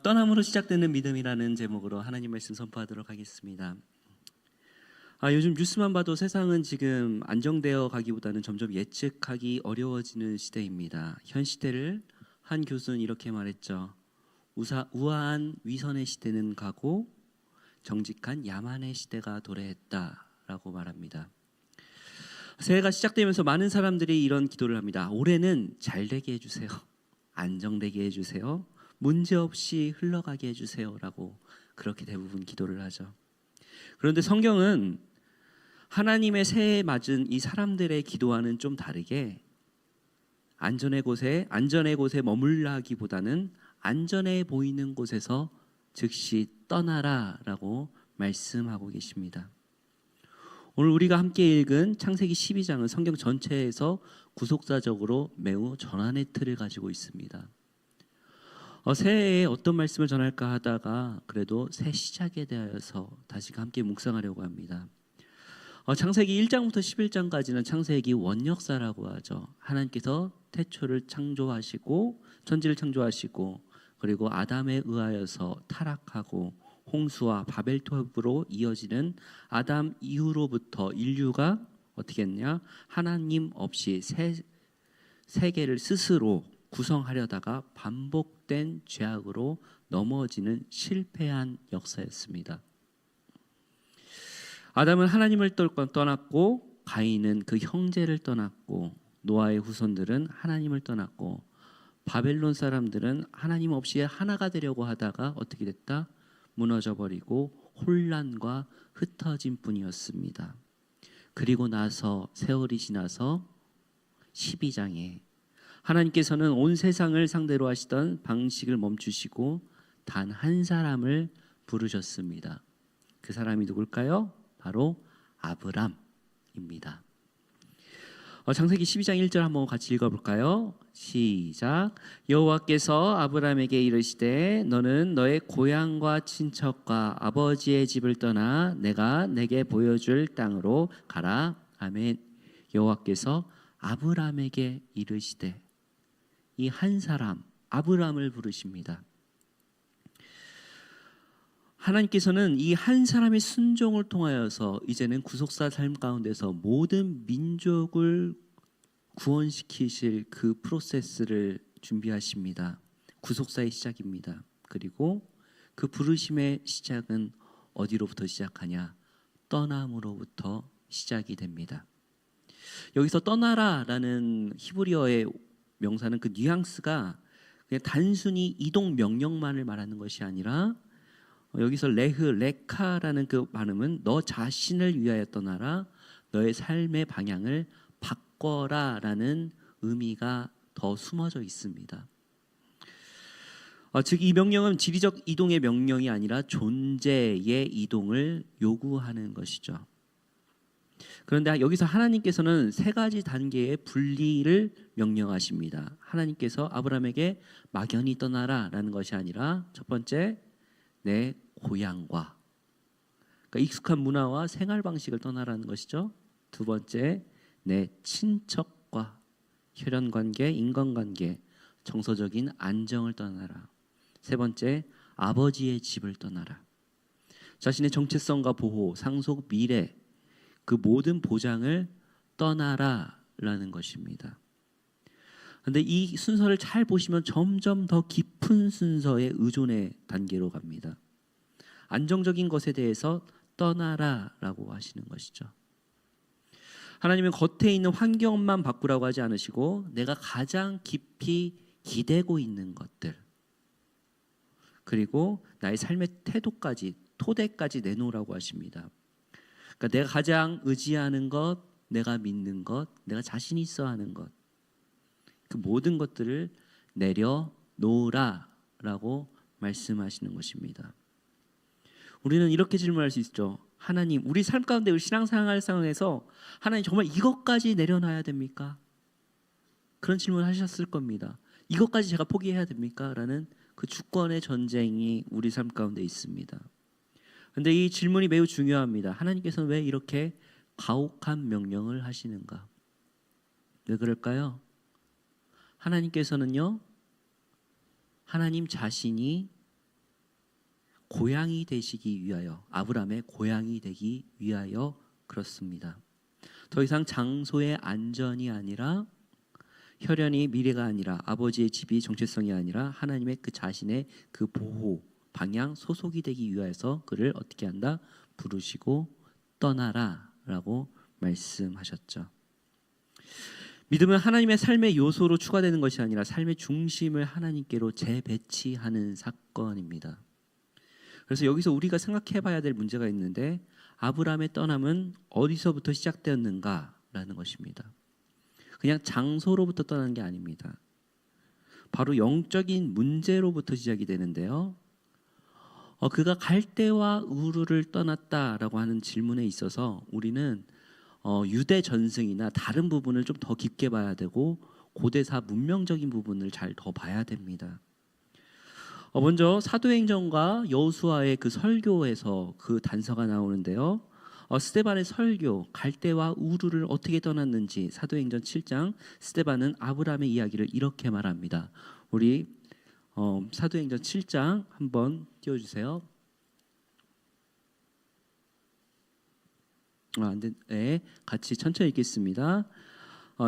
떠남으로 시작되는 믿음이라는 제목으로 하나님 말씀 선포하도록 하겠습니다. 요즘 뉴스만 봐도 세상은 지금 안정되어 가기보다는 점점 예측하기 어려워지는 시대입니다. 현 시대를 한 교수는 이렇게 말했죠. 우아한 위선의 시대는 가고 정직한 야만의 시대가 도래했다라고 말합니다. 새해가 시작되면서 많은 사람들이 이런 기도를 합니다. 올해는 잘 되게 해주세요. 안정되게 해주세요. 문제없이 흘러가게 해주세요라고 그렇게 대부분 기도를 하죠. 그런데 성경은 하나님의 새해에 맞은 이 사람들의 기도와는 좀 다르게 안전의 곳에 머물라기보다는 안전해 보이는 곳에서 즉시 떠나라라고 말씀하고 계십니다. 오늘 우리가 함께 읽은 창세기 12장은 성경 전체에서 구속사적으로 매우 전환의 틀을 가지고 있습니다. 새해에 어떤 말씀을 전할까 하다가 그래도 새 시작에 대하여서 다시 함께 묵상하려고 합니다. 창세기 1장부터 11장까지는 창세기 원역사라고 하죠. 하나님께서 태초를 창조하시고 천지를 창조하시고 그리고 아담에 의하여서 타락하고 홍수와 바벨탑으로 이어지는 아담 이후로부터 인류가 어떻게 했냐? 하나님 없이 세계를 스스로 구성하려다가 반복된 죄악으로 넘어지는 실패한 역사였습니다. 아담은 하나님을 떠났고 가인은 그 형제를 떠났고 노아의 후손들은 하나님을 떠났고 바벨론 사람들은 하나님 없이 하나가 되려고 하다가 어떻게 됐다? 무너져 버리고 혼란과 흩어진 뿐이었습니다. 그리고 나서 세월이 지나서 12장에 하나님께서는 온 세상을 상대로 하시던 방식을 멈추시고 단 한 사람을 부르셨습니다. 그 사람이 누굴까요? 바로 아브람입니다. 창세기 12장 1절 한번 같이 읽어볼까요? 시작. 여호와께서 아브람에게 이르시되 너는 너의 고향과 친척과 아버지의 집을 떠나 내가 내게 보여줄 땅으로 가라. 아멘. 여호와께서 아브람에게 이르시되 이 한 사람 아브람을 부르십니다. 하나님께서는 이 한 사람의 순종을 통하여서 이제는 구속사 삶 가운데서 모든 민족을 구원시키실 그 프로세스를 준비하십니다. 구속사의 시작입니다. 그리고 그 부르심의 시작은 어디로부터 시작하냐? 떠남으로부터 시작이 됩니다. 여기서 떠나라라는 히브리어의 명사는 그 뉘앙스가 그냥 단순히 이동 명령만을 말하는 것이 아니라 여기서 레카라는 그 발음은 너 자신을 위하여 떠나라, 너의 삶의 방향을 바꿔라라는 의미가 더 숨어져 있습니다. 즉 이 명령은 지리적 이동의 명령이 아니라 존재의 이동을 요구하는 것이죠. 그런데 여기서 하나님께서는 세 가지 단계의 분리를 명령하십니다. 하나님께서 아브라함에게 막연히 떠나라라는 것이 아니라 첫 번째 내 고향과 그러니까 익숙한 문화와 생활 방식을 떠나라는 것이죠. 두 번째 내 친척과 혈연관계, 인간관계, 정서적인 안정을 떠나라. 세 번째 아버지의 집을 떠나라. 자신의 정체성과 보호, 상속, 미래 그 모든 보장을 떠나라라는 것입니다. 그런데 이 순서를 잘 보시면 점점 더 깊은 순서의 의존의 단계로 갑니다. 안정적인 것에 대해서 떠나라라고 하시는 것이죠. 하나님은 겉에 있는 환경만 바꾸라고 하지 않으시고 내가 가장 깊이 기대고 있는 것들 그리고 나의 삶의 태도까지 토대까지 내놓으라고 하십니다. 그러니까 내가 가장 의지하는 것, 내가 믿는 것, 내가 자신 있어 하는 것 그 모든 것들을 내려놓으라라고 말씀하시는 것입니다. 우리는 이렇게 질문할 수 있죠. 하나님, 우리 삶 가운데 우리 신앙생활 상황에서 하나님 정말 이것까지 내려놔야 됩니까? 그런 질문 하셨을 겁니다. 이것까지 제가 포기해야 됩니까? 라는 그 주권의 전쟁이 우리 삶 가운데 있습니다. 그런데 이 질문이 매우 중요합니다. 하나님께서는 왜 이렇게 가혹한 명령을 하시는가? 왜 그럴까요? 하나님께서는요 하나님 자신이 고향이 되시기 위하여, 아브라함의 고향이 되기 위하여 그렇습니다. 더 이상 장소의 안전이 아니라, 혈연이 미래가 아니라, 아버지의 집이 정체성이 아니라 하나님의 그 자신의 그 보호, 방향, 소속이 되기 위하여서 그를 어떻게 한다? 부르시고 떠나라 라고 말씀하셨죠. 믿음은 하나님의 삶의 요소로 추가되는 것이 아니라 삶의 중심을 하나님께로 재배치하는 사건입니다. 그래서 여기서 우리가 생각해 봐야 될 문제가 있는데, 아브라함의 떠남은 어디서부터 시작되었는가라는 것입니다. 그냥 장소로부터 떠나는 게 아닙니다. 바로 영적인 문제로부터 시작이 되는데요. 그가 갈대와 우르를 떠났다라고 하는 질문에 있어서 우리는 유대 전승이나 다른 부분을 좀 더 깊게 봐야 되고, 고대사 문명적인 부분을 잘 더 봐야 됩니다. 먼저 사도행전과 여호수아의 그 설교에서 그 단서가 나오는데요. 스데반의 설교, 갈대와 우르를 어떻게 떠났는지 사도행전 7장, 스데반은 아브라함의 이야기를 이렇게 말합니다. 우리 사도행전 7장 한번 띄워주세요. 네, 같이 천천히 읽겠습니다.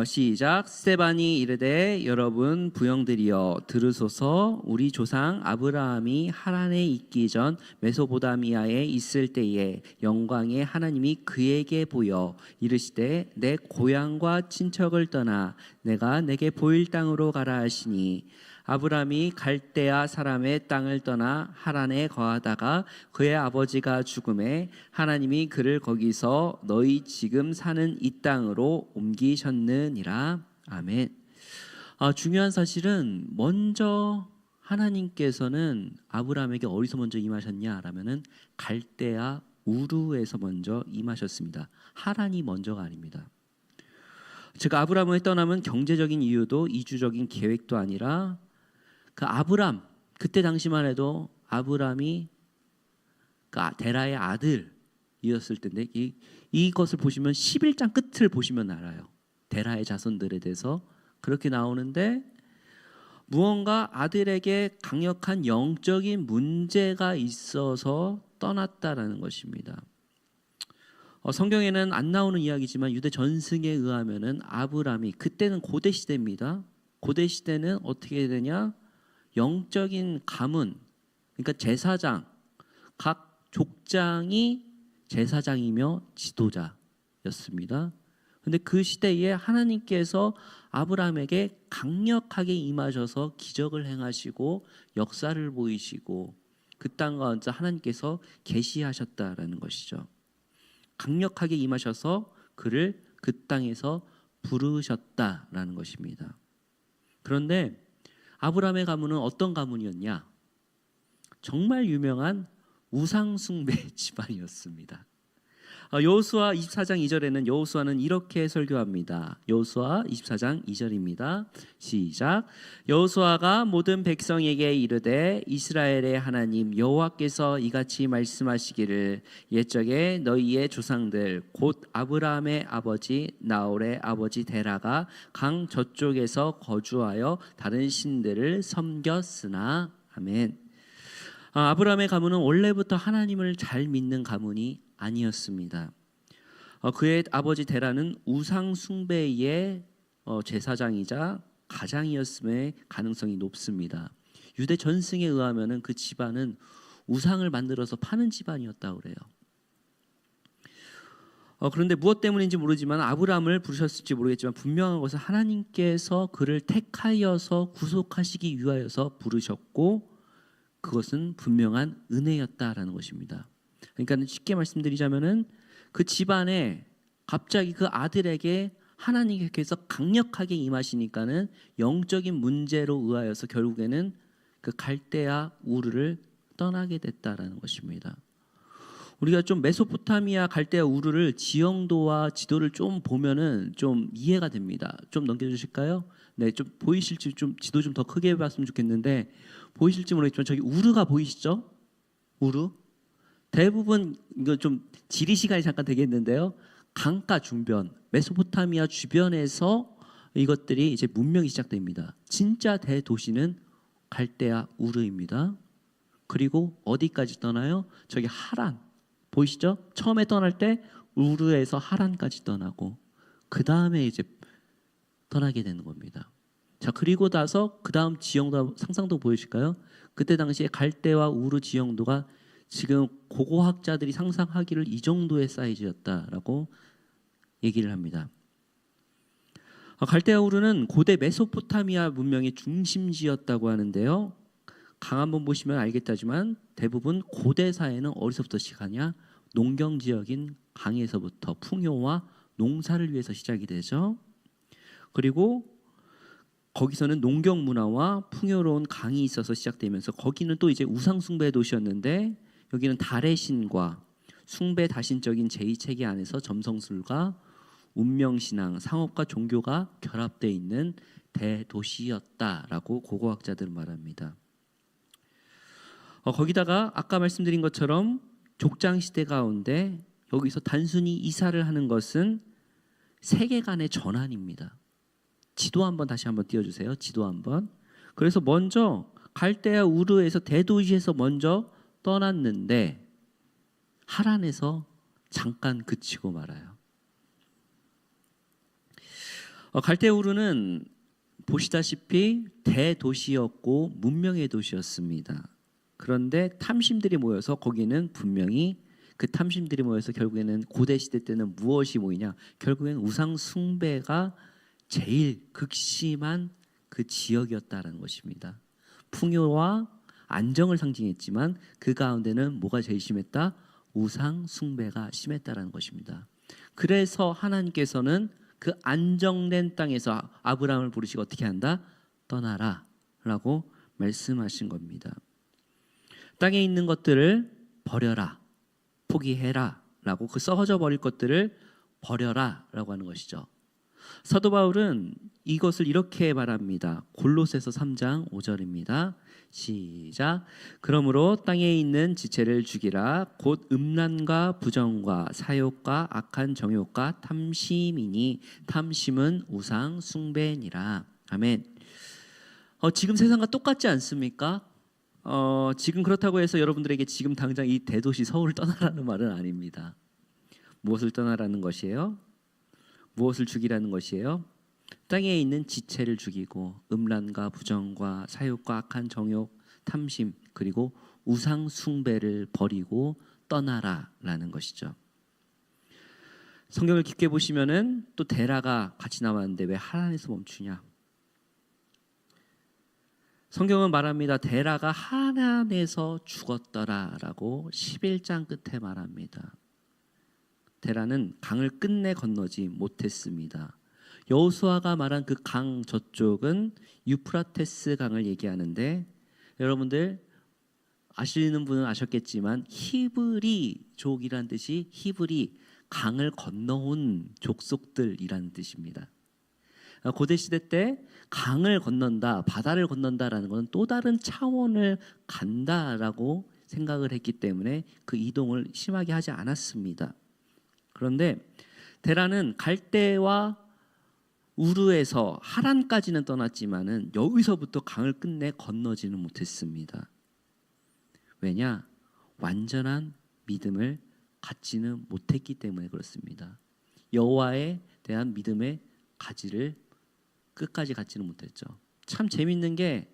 시작. 스데반이 이르되 여러분 부형들이여 들으소서. 우리 조상 아브라함이 하란에 있기 전 메소포타미아에 있을 때에 영광의 하나님이 그에게 보여 이르시되 내 고향과 친척을 떠나 내가 내게 보일 땅으로 가라 하시니, 아브라함이 갈대아 사람의 땅을 떠나 하란에 거하다가 그의 아버지가 죽음에 하나님이 그를 거기서 너희 지금 사는 이 땅으로 옮기셨느니라. 아멘. 중요한 사실은, 먼저 하나님께서는 아브라함에게 어디서 먼저 임하셨냐라면은 갈대아 우르에서 먼저 임하셨습니다. 하란이 먼저가 아닙니다. 즉 아브라함의 떠남은 경제적인 이유도 이주적인 계획도 아니라, 그 아브람, 그때 당시만 해도 아브람이 그 데라의 아들이었을 텐데, 이것을 보시면 11장 끝을 보시면 알아요. 데라의 자손들에 대해서 그렇게 나오는데, 무언가 아들에게 강력한 영적인 문제가 있어서 떠났다라는 것입니다. 성경에는 안 나오는 이야기지만 유대 전승에 의하면은 아브람이, 그때는 고대 시대입니다. 고대 시대는 어떻게 되냐? 영적인 가문, 그러니까 제사장, 각 족장이 제사장이며 지도자였습니다. 그런데 그 시대에 하나님께서 아브라함에게 강력하게 임하셔서 기적을 행하시고 역사를 보이시고 그 땅 가운데 하나님께서 계시하셨다라는 것이죠. 강력하게 임하셔서 그를 그 땅에서 부르셨다라는 것입니다. 그런데 아브라함의 가문은 어떤 가문이었냐? 정말 유명한 우상숭배 집안이었습니다. 여호수아 24장 2절에는 여호수아는 이렇게 설교합니다. 여호수아 24장 2절입니다. 시작. 여호수아가 모든 백성에게 이르되 이스라엘의 하나님 여호와께서 이같이 말씀하시기를, 옛적에 너희의 조상들 곧 아브라함의 아버지 나홀의 아버지 데라가 강 저쪽에서 거주하여 다른 신들을 섬겼으나. 아멘. 아브라함의 가문은 원래부터 하나님을 잘 믿는 가문이 아니었습니다. 그의 아버지 데라는 우상 숭배의 제사장이자 가장이었음의 가능성이 높습니다. 유대 전승에 의하면은 그 집안은 우상을 만들어서 파는 집안이었다고 그래요. 그런데 무엇 때문인지 모르지만 아브라함을 부르셨을지 모르겠지만 분명한 것은 하나님께서 그를 택하여서 구속하시기 위하여서 부르셨고, 그것은 분명한 은혜였다라는 것입니다. 그러니까 쉽게 말씀드리자면은 그 집안에 갑자기 그 아들에게 하나님께서 강력하게 임하시니까는 영적인 문제로 의하여서 결국에는 그 갈대아 우르를 떠나게 됐다라는 것입니다. 우리가 좀 메소포타미아 갈대아 우르를 지형도와 지도를 좀 보면은 좀 이해가 됩니다. 좀 넘겨주실까요? 네, 좀 보이실지, 좀 지도 좀 더 크게 봤으면 좋겠는데, 보이실지 모르겠지만 저기 우르가 보이시죠? 우르. 대부분 이거 좀 지리 시간이 잠깐 되겠는데요. 강가 중변, 메소포타미아 주변에서 이것들이 이제 문명이 시작됩니다. 진짜 대도시는 갈대아 우르입니다. 그리고 어디까지 떠나요? 저기 하란 보이시죠? 처음에 떠날 때 우르에서 하란까지 떠나고 그 다음에 이제 떠나게 되는 겁니다. 자, 그리고 나서 그 다음 지형도 상상도 보이실까요? 그때 당시에 갈대와 우르 지형도가 지금 고고학자들이 상상하기를 이 정도의 사이즈였다라고 얘기를 합니다. 갈대아 우르는 고대 메소포타미아 문명의 중심지였다고 하는데요. 강 한번 보시면 알겠다지만 대부분 고대 사회는 어디서부터 시작하냐? 농경 지역인 강에서부터 풍요와 농사를 위해서 시작이 되죠. 그리고 거기서는 농경 문화와 풍요로운 강이 있어서 시작되면서 거기는 또 이제 우상 숭배 도시였는데 여기는 달의 신과 숭배 다신적인 제2체계 안에서 점성술과 운명신앙, 상업과 종교가 결합되어 있는 대도시였다라고 고고학자들은 말합니다. 거기다가 아까 말씀드린 것처럼 족장시대 가운데 여기서 단순히 이사를 하는 것은 세계관의 전환입니다. 지도 한번 다시 한번 띄워주세요. 지도 한번. 그래서 먼저 갈대아 우르에서 대도시에서 먼저 떠났는데 하란에서 잠깐 그치고 말아요. 갈대아 우르는 보시다시피 대도시였고 문명의 도시였습니다. 그런데 탐심들이 모여서 거기는 분명히 그 탐심들이 모여서 결국에는 고대 시대 때는 무엇이 모이냐? 결국에는 우상 숭배가 제일 극심한 그 지역이었다라는 것입니다. 풍요와 안정을 상징했지만 그 가운데는 뭐가 제일 심했다? 우상 숭배가 심했다라는 것입니다. 그래서 하나님께서는 그 안정된 땅에서 아브라함을 부르시고 어떻게 한다? 떠나라라고 말씀하신 겁니다. 땅에 있는 것들을 버려라, 포기해라라고 그 썩어져 버릴 것들을 버려라라고 하는 것이죠. 사도 바울은 이것을 이렇게 말합니다. 골로새서 3장 5절입니다. 시작. 그러므로 땅에 있는 지체를 죽이라. 곧 음란과 부정과 사욕과 악한 정욕과 탐심이니 탐심은 우상 숭배니라. 아멘. 지금 세상과 똑같지 않습니까? 지금 그렇다고 해서 여러분들에게 지금 당장 이 대도시 서울을 떠나라는 말은 아닙니다. 무엇을 떠나라는 것이에요? 무엇을 죽이라는 것이에요? 땅에 있는 지체를 죽이고 음란과 부정과 사욕과 악한 정욕, 탐심 그리고 우상 숭배를 버리고 떠나라라는 것이죠. 성경을 깊게 보시면은 또 데라가 같이 나왔는데 왜 하란에서 멈추냐? 성경은 말합니다. 데라가 하란에서 죽었더라라고 11장 끝에 말합니다. 데라는 강을 끝내 건너지 못했습니다. 여호수아가 말한 그 강 저쪽은 유프라테스 강을 얘기하는데 여러분들 아시는 분은 아셨겠지만 히브리족이란 뜻이 히브리 강을 건너온 족속들이라는 뜻입니다. 고대 시대 때 강을 건넌다, 바다를 건넌다라는 것은 또 다른 차원을 간다라고 생각을 했기 때문에 그 이동을 심하게 하지 않았습니다. 그런데 데라는 갈대와 우르에서 하란까지는 떠났지만은 여기서부터 강을 끝내 건너지는 못했습니다. 왜냐? 완전한 믿음을 갖지는 못했기 때문에 그렇습니다. 여호와에 대한 믿음의 가지를 끝까지 갖지는 못했죠. 참 재밌는 게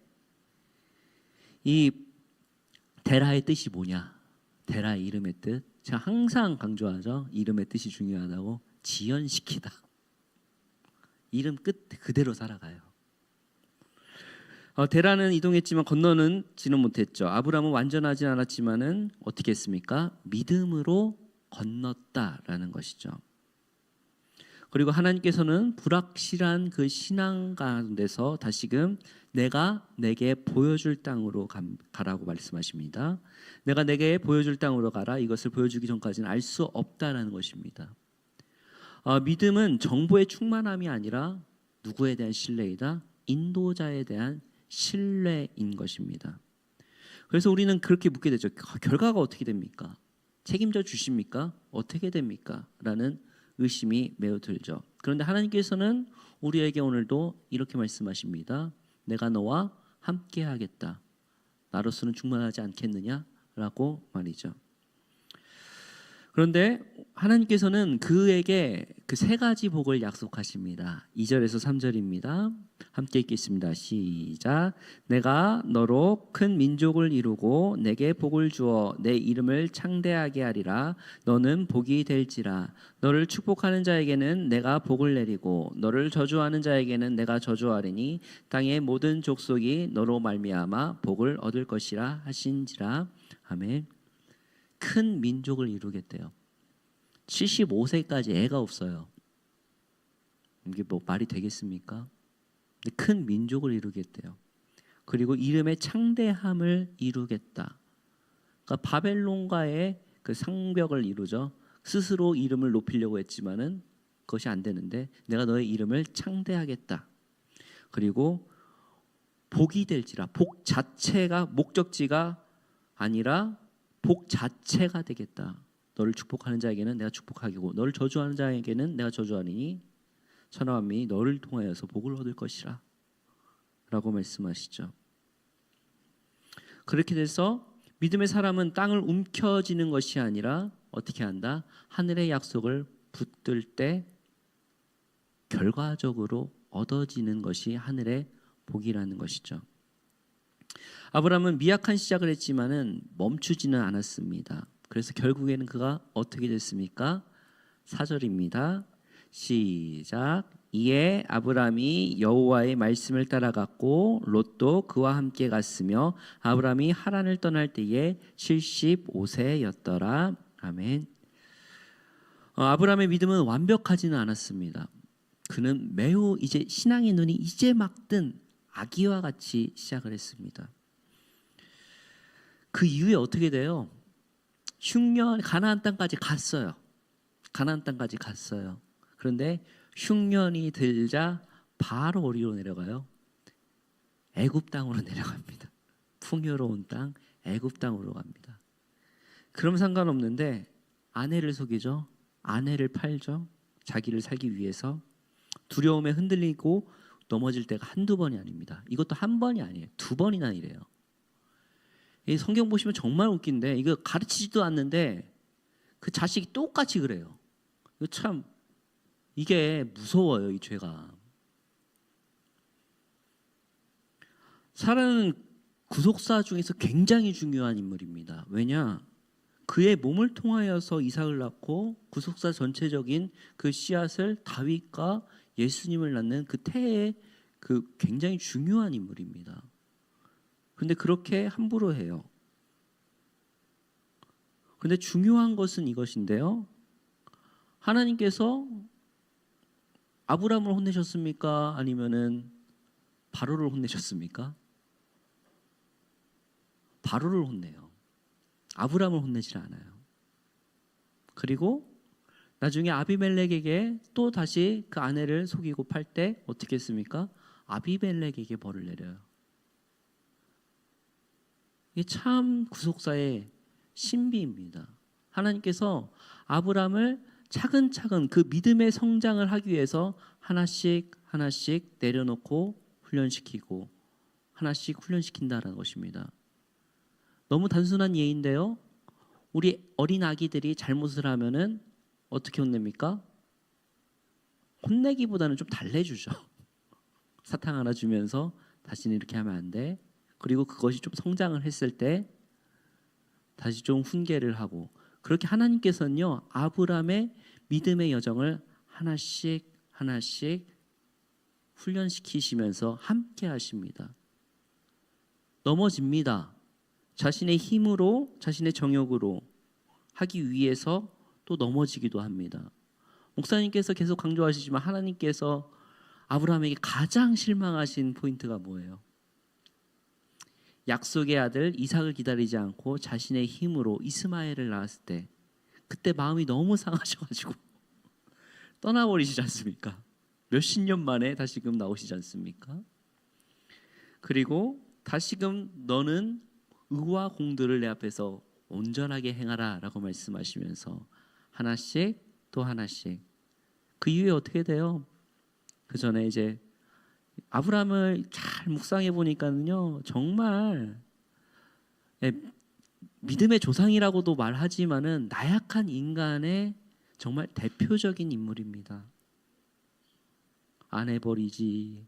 이 데라의 뜻이 뭐냐? 데라의 이름의 뜻. 제가 항상 강조하죠. 이름의 뜻이 중요하다고. 지연시키다. 이름 끝 그대로 살아가요. 데라는 이동했지만 건너지는 못했죠. 아브라함은 완전하지 않았지만은 어떻게 했습니까? 믿음으로 건넜다라는 것이죠. 그리고 하나님께서는 불확실한 그 신앙 가운데서 다시금 내가 내게 보여줄 땅으로 가라고 말씀하십니다. 내가 내게 보여줄 땅으로 가라. 이것을 보여주기 전까지는 알 수 없다라는 것입니다. 믿음은 정보의 충만함이 아니라 누구에 대한 신뢰이다? 인도자에 대한 신뢰인 것입니다. 그래서 우리는 그렇게 묻게 되죠. 결과가 어떻게 됩니까? 책임져 주십니까? 어떻게 됩니까? 라는 의심이 매우 들죠. 그런데 하나님께서는 우리에게 오늘도 이렇게 말씀하십니다. 내가 너와 함께 하겠다. 나로서는 충분하지 않겠느냐라고 말이죠. 그런데 하나님께서는 그에게 그 세 가지 복을 약속하십니다. 2절에서 3절입니다. 함께 읽겠습니다. 시작. 내가 너로 큰 민족을 이루고 내게 복을 주어 내 이름을 창대하게 하리라. 너는 복이 될지라. 너를 축복하는 자에게는 내가 복을 내리고 너를 저주하는 자에게는 내가 저주하리니 땅의 모든 족속이 너로 말미암아 복을 얻을 것이라 하신지라. 아멘. 큰 민족을 이루겠대요. 75세까지 애가 없어요. 이게 뭐 말이 되겠습니까? 근데 큰 민족을 이루겠대요. 그리고 이름의 창대함을 이루겠다. 그러니까 바벨론과의 그 상벽을 이루죠. 스스로 이름을 높이려고 했지만은 그것이 안 되는데 내가 너의 이름을 창대하겠다. 그리고 복이 될지라. 복 자체가 목적지가 아니라 복 자체가 되겠다. 너를 축복하는 자에게는 내가 축복하겠고 너를 저주하는 자에게는 내가 저주하리니 천하 만민이 너를 통하여서 복을 얻을 것이라 라고 말씀하시죠. 그렇게 돼서 믿음의 사람은 땅을 움켜쥐는 것이 아니라 어떻게 한다? 하늘의 약속을 붙들 때 결과적으로 얻어지는 것이 하늘의 복이라는 것이죠. 아브라함은 미약한 시작을 했지만은 멈추지는 않았습니다. 그래서 결국에는 그가 어떻게 됐습니까? 4절입니다. 시작. 이에 아브라함이 여호와의 말씀을 따라갔고 롯도 그와 함께 갔으며 아브라함이 하란을 떠날 때에 75세였더라. 아멘. 아브라함의 믿음은 완벽하지는 않았습니다. 그는 매우 이제 신앙의 눈이 이제 막 뜬 아기와 같이 시작을 했습니다. 그 이후에 어떻게 돼요? 흉년 가나안 땅까지 갔어요. 가나안 땅까지 갔어요. 그런데 흉년이 들자 바로 어디로 내려가요? 애굽 땅으로 내려갑니다. 풍요로운 땅 애굽 땅으로 갑니다. 그럼 상관없는데 아내를 속이죠. 아내를 팔죠. 자기를 살기 위해서. 두려움에 흔들리고 넘어질 때가 한두 번이 아닙니다. 이것도 한 번이 아니에요. 두 번이나 이래요. 이 성경 보시면 정말 웃긴데 이거 가르치지도 않는데 그 자식이 똑같이 그래요. 이거 참 이게 무서워요. 이 죄가. 사라는 구속사 중에서 굉장히 중요한 인물입니다. 왜냐? 그의 몸을 통하여서 이삭을 낳고 구속사 전체적인 그 씨앗을 다윗과 예수님을 낳는 그 태의 그 굉장히 중요한 인물입니다. 그런데 그렇게 함부로 해요. 그런데 중요한 것은 이것인데요. 하나님께서 아브라함을 혼내셨습니까? 아니면은 바로를 혼내셨습니까? 바로를 혼내요. 아브라함을 혼내질 않아요. 그리고 나중에 아비멜렉에게 또 다시 그 아내를 속이고 팔 때 어떻게 했습니까? 아비멜렉에게 벌을 내려요. 이게 참 구속사의 신비입니다. 하나님께서 아브라함을 차근차근 그 믿음의 성장을 하기 위해서 하나씩 하나씩 내려놓고 훈련시키고 하나씩 훈련시킨다는 것입니다. 너무 단순한 예인데요. 우리 어린 아기들이 잘못을 하면은 어떻게 혼냅니까? 혼내기보다는 좀 달래주죠. 사탕 하나 주면서 다시는 이렇게 하면 안 돼. 그리고 그것이 좀 성장을 했을 때 다시 좀 훈계를 하고 그렇게 하나님께서는요 아브라함의 믿음의 여정을 하나씩 하나씩 훈련시키시면서 함께 하십니다. 넘어집니다. 자신의 힘으로 자신의 정욕으로 하기 위해서 또 넘어지기도 합니다. 목사님께서 계속 강조하시지만 하나님께서 아브라함에게 가장 실망하신 포인트가 뭐예요? 약속의 아들 이삭을 기다리지 않고 자신의 힘으로 이스마엘을 낳았을 때 그때 마음이 너무 상하셔가지고 떠나버리시지 않습니까? 몇십 년 만에 다시금 나오시지 않습니까? 그리고 다시금 너는 의와 공들을 내 앞에서 온전하게 행하라 라고 말씀하시면서 하나씩 또 하나씩 그 이후에 어떻게 돼요? 그 전에 이제 아브라함을 잘 묵상해 보니까는요, 정말 예, 믿음의 조상이라고도 말하지만은 나약한 인간의 정말 대표적인 인물입니다. 아내 버리지,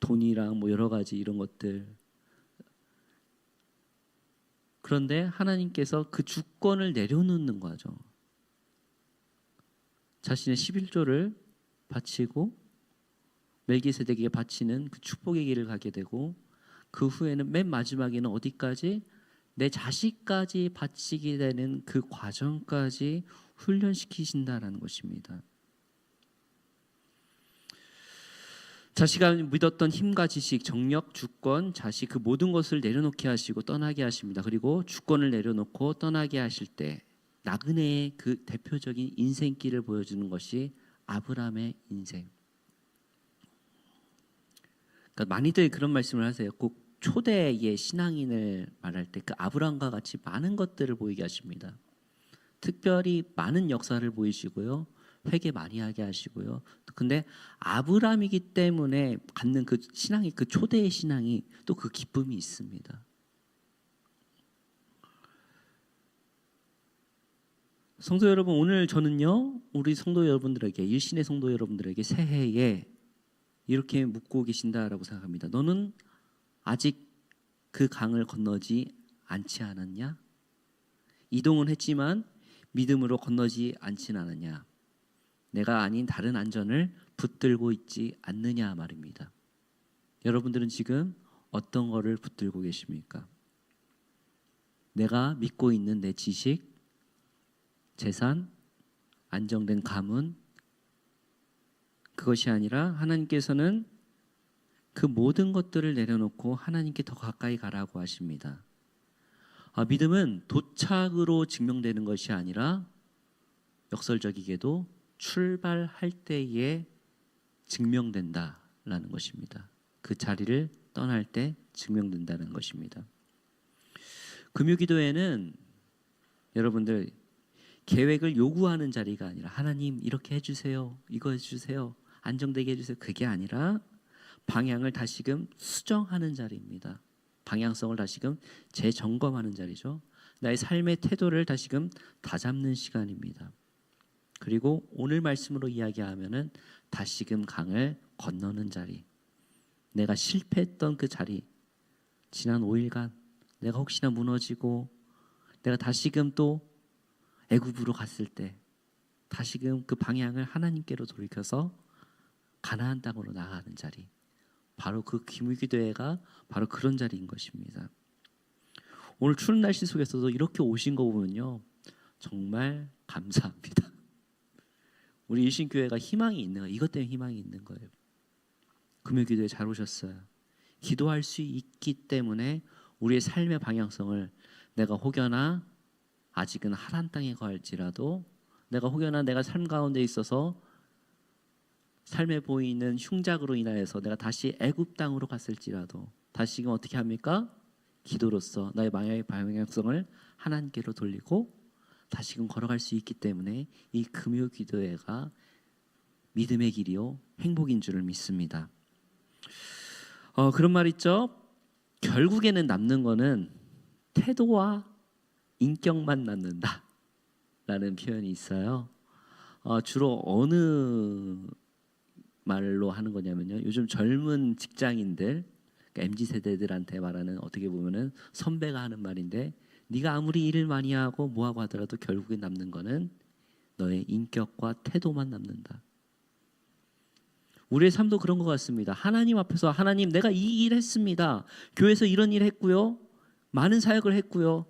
돈이랑 뭐 여러 가지 이런 것들. 그런데 하나님께서 그 주권을 내려놓는 거죠. 자신의 11조를 바치고 멜기세덱에게 바치는 그 축복의 길을 가게 되고, 그 후에는 맨 마지막에는 어디까지? 내 자식까지 바치게 되는 그 과정까지 훈련시키신다라는 것입니다. 자식아 믿었던 힘과 지식, 정력, 주권, 자식 그 모든 것을 내려놓게 하시고 떠나게 하십니다. 그리고 주권을 내려놓고 떠나게 하실 때 나그네의 그 대표적인 인생길을 보여주는 것이 아브라함의 인생. 그러니까 많이들 그런 말씀을 하세요. 꼭 초대의 신앙인을 말할 때 그 아브라함과 같이 많은 것들을 보이게 하십니다. 특별히 많은 역사를 보이시고요. 회개 많이 하게 하시고요. 근데 아브라함이기 때문에 갖는 그 신앙이, 그 초대의 신앙이 또 그 기쁨이 있습니다. 성도 여러분, 오늘 저는요, 우리 성도 여러분들에게, 일신의 성도 여러분들에게 새해에 이렇게 묻고 계신다라고 생각합니다. 너는 아직 그 강을 건너지 않지 않았냐? 이동은 했지만 믿음으로 건너지 않진 않았냐? 내가 아닌 다른 안전을 붙들고 있지 않느냐 말입니다. 여러분들은 지금 어떤 거를 붙들고 계십니까? 내가 믿고 있는 내 지식, 재산, 안정된 가문, 그것이 아니라 하나님께서는 그 모든 것들을 내려놓고 하나님께 더 가까이 가라고 하십니다. 믿음은 도착으로 증명되는 것이 아니라 역설적이게도 출발할 때에 증명된다라는 것입니다. 그 자리를 떠날 때 증명된다는 것입니다. 금요기도회는 여러분들 계획을 요구하는 자리가 아니라 하나님 이렇게 해주세요, 이거 해주세요, 안정되게 해주세요, 그게 아니라 방향을 다시금 수정하는 자리입니다. 방향성을 다시금 재점검하는 자리죠. 나의 삶의 태도를 다시금 다잡는 시간입니다. 그리고 오늘 말씀으로 이야기하면은 다시금 강을 건너는 자리, 내가 실패했던 그 자리, 지난 5일간 내가 혹시나 무너지고 내가 다시금 또 애굽으로 갔을 때 다시금 그 방향을 하나님께로 돌이켜서 가나안 땅으로 나아가는 자리, 바로 그 금요기도회가 바로 그런 자리인 것입니다. 오늘 추운 날씨 속에서도 이렇게 오신 거 보면요, 정말 감사합니다. 우리 일신교회가 희망이 있는 거예요. 이것 때문에 희망이 있는 거예요. 금요기도회 잘 오셨어요. 기도할 수 있기 때문에 우리의 삶의 방향성을, 내가 혹여나 아직은 하란 땅에 갈지라도, 내가 혹여나 내가 삶 가운데 있어서 삶에 보이는 흉작으로 인하여서 내가 다시 애굽 땅으로 갔을지라도 다시금 어떻게 합니까? 기도로서 나의 방향성을 하나님께로 돌리고 다시금 걸어갈 수 있기 때문에 이 금요기도회가 믿음의 길이요 행복인 줄을 믿습니다. 그런 말 있죠. 결국에는 남는 거는 태도와 인격만 남는다 라는 표현이 있어요. 주로 어느 말로 하는 거냐면요, 요즘 젊은 직장인들, 그러니까 MZ세대들한테 말하는, 어떻게 보면은 선배가 하는 말인데, 네가 아무리 일을 많이 하고 뭐하고 하더라도 결국에 남는 거는 너의 인격과 태도만 남는다. 우리의 삶도 그런 것 같습니다. 하나님 앞에서, 하나님 내가 이 일 했습니다, 교회에서 이런 일 했고요, 많은 사역을 했고요,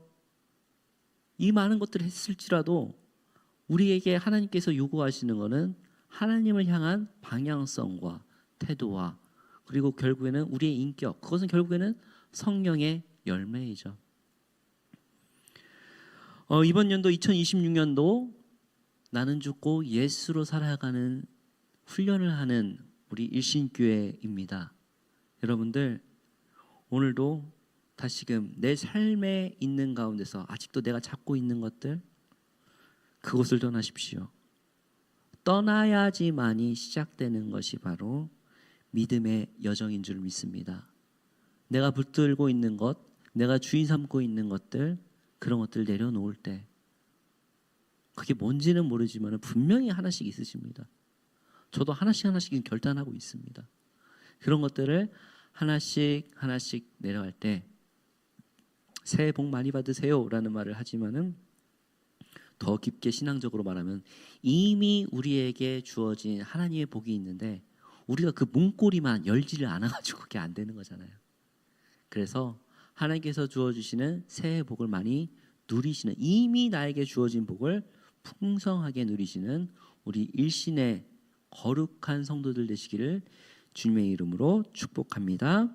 이 많은 것들을 했을지라도 우리에게 하나님께서 요구하시는 것은 하나님을 향한 방향성과 태도와, 그리고 결국에는 우리의 인격, 그것은 결국에는 성령의 열매이죠. 이번 연도 2026년도 나는 죽고 예수로 살아가는 훈련을 하는 우리 일신교회입니다. 여러분들 오늘도 다시금 내 삶에 있는 가운데서 아직도 내가 잡고 있는 것들, 그것을 떠나십시오. 떠나야지만이 시작되는 것이 바로 믿음의 여정인 줄 믿습니다. 내가 붙들고 있는 것, 내가 주인 삼고 있는 것들, 그런 것들 내려놓을 때 그게 뭔지는 모르지만 분명히 하나씩 있으십니다. 저도 하나씩 결단하고 있습니다. 그런 것들을 하나씩 내려갈 때 새해 복 많이 받으세요 라는 말을 하지만은 더 깊게 신앙적으로 말하면 이미 우리에게 주어진 하나님의 복이 있는데 우리가 그 문고리만 열지를 않아가지고 그게 안 되는 거잖아요. 그래서 하나님께서 주어주시는 새해 복을 많이 누리시는, 이미 나에게 주어진 복을 풍성하게 누리시는 우리 일신의 거룩한 성도들 되시기를 주님의 이름으로 축복합니다.